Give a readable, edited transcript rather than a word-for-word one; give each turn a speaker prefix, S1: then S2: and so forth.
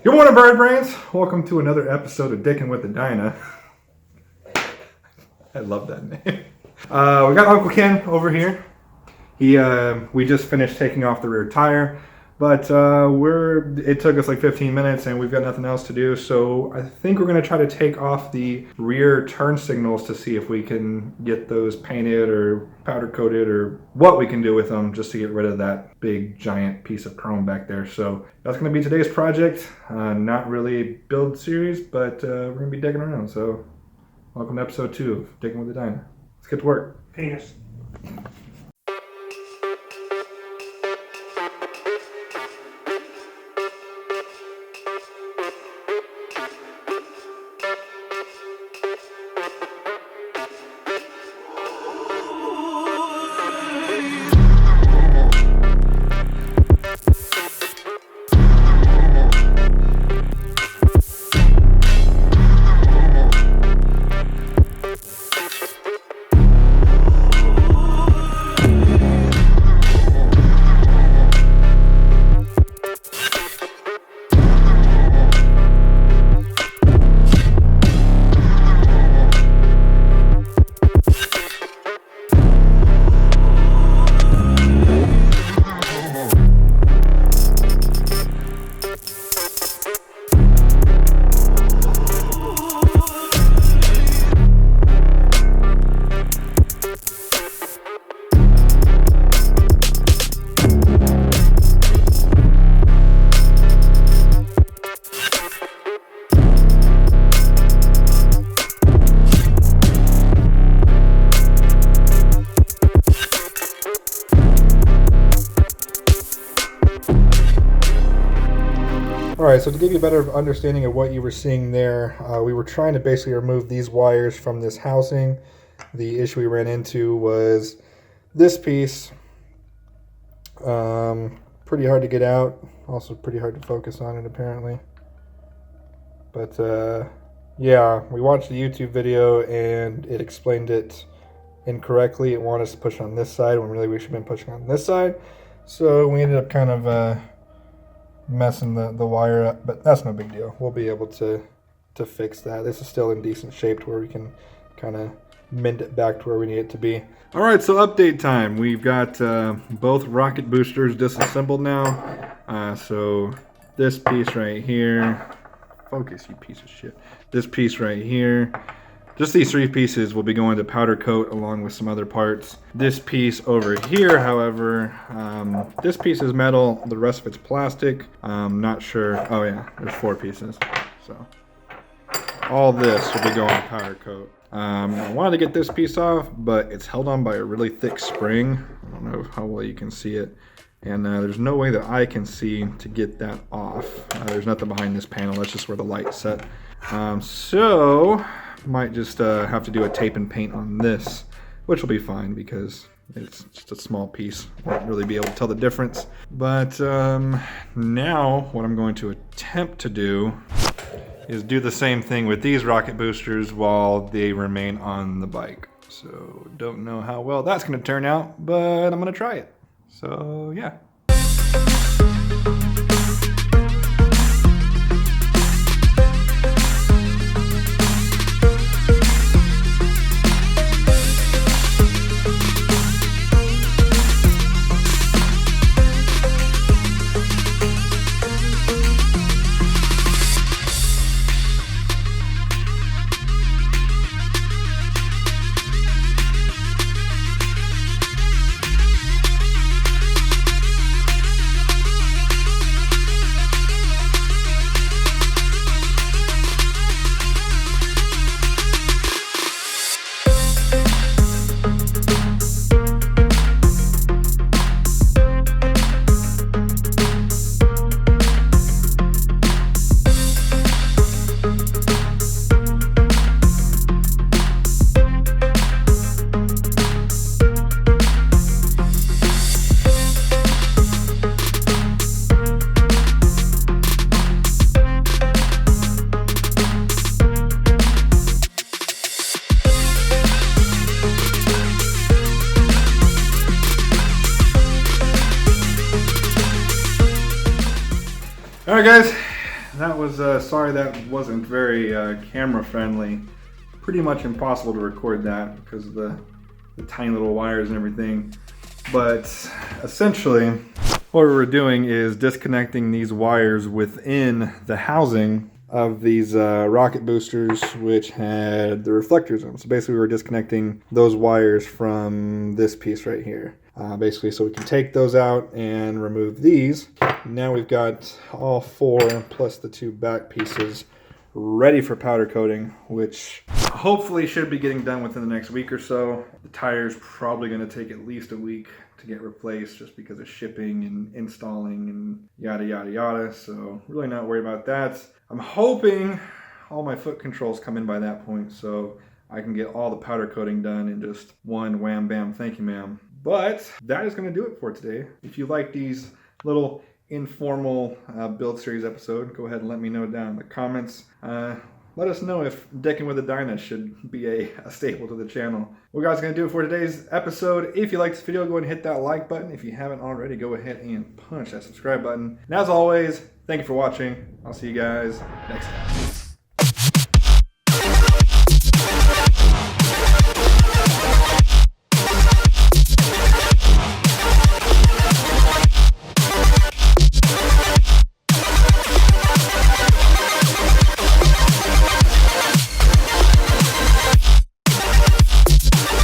S1: Good morning, bird brains. Welcome to another episode of Dickin' with the Dyna. I love that name. We got Uncle Ken over here. We just finished taking off the rear tire, but it took us like 15 minutes and we've got nothing else to do. So I think we're gonna try to take off the rear turn signals to see if we can get those painted or powder coated or what we can do with them just to get rid of that big giant piece of chrome back there. So that's gonna be today's project. Not really a build series, but we're gonna be digging around. So welcome to episode 2 of Digging with the Dyna. Let's get to work.
S2: Penis.
S1: Alright, so to give you a better understanding of what you were seeing there, we were trying to basically remove these wires from this housing. The issue we ran into was this piece. Pretty hard to get out, also pretty hard to focus on it apparently. But yeah, we watched the YouTube video and it explained it incorrectly. It wanted us to push on this side when really we should have been pushing on this side. So we ended up kind of messing the wire up, but that's no big deal. We'll be able to fix that. This is still in decent shape to where we can kind of mend it back to where we need it to be. All right, so update time. We've got both rocket boosters disassembled now. So this piece right here, focus you piece of shit. This piece right here, just these 3 pieces will be going to powder coat along with some other parts. This piece over here, however, this piece is metal, the rest of it's plastic. Not sure, oh yeah, there's 4 pieces. So all this will be going to powder coat. I wanted to get this piece off, but it's held on by a really thick spring. I don't know how well you can see it. And there's no way that I can see to get that off. There's nothing behind this panel, that's just where the light's set. So might just have to do a tape and paint on this, which will be fine because it's just a small piece. Won't really be able to tell the difference. But now what I'm going to attempt to do is do the same thing with these rocket boosters while they remain on the bike. So don't know how well that's going to turn out, but I'm going to try it. So yeah. Alright guys, that was, sorry that wasn't very camera friendly. Pretty much impossible to record that because of the tiny little wires and everything. But essentially, what we were doing is disconnecting these wires within the housing of these rocket boosters, which had the reflectors in them. So basically we were disconnecting those wires from this piece right here. Basically, so we can take those out and remove these. Now we've got all 4 plus the 2 back pieces ready for powder coating, which hopefully should be getting done within the next week or so. The tire's probably going to take at least a week to get replaced just because of shipping and installing and yada yada yada, so really not worried about that. I'm hoping all my foot controls come in by that point so I can get all the powder coating done in just one wham bam thank you ma'am. But that is going to do it for today. If you like these little informal build series episode, go ahead and let me know down in the comments. Let us know if decking with a Dyna should be a staple to the channel. Well guys, going to do it for today's episode. If you liked this video, go ahead and hit that like button. If you haven't already, go ahead and punch that subscribe button. And as always, thank you for watching. I'll see you guys next time.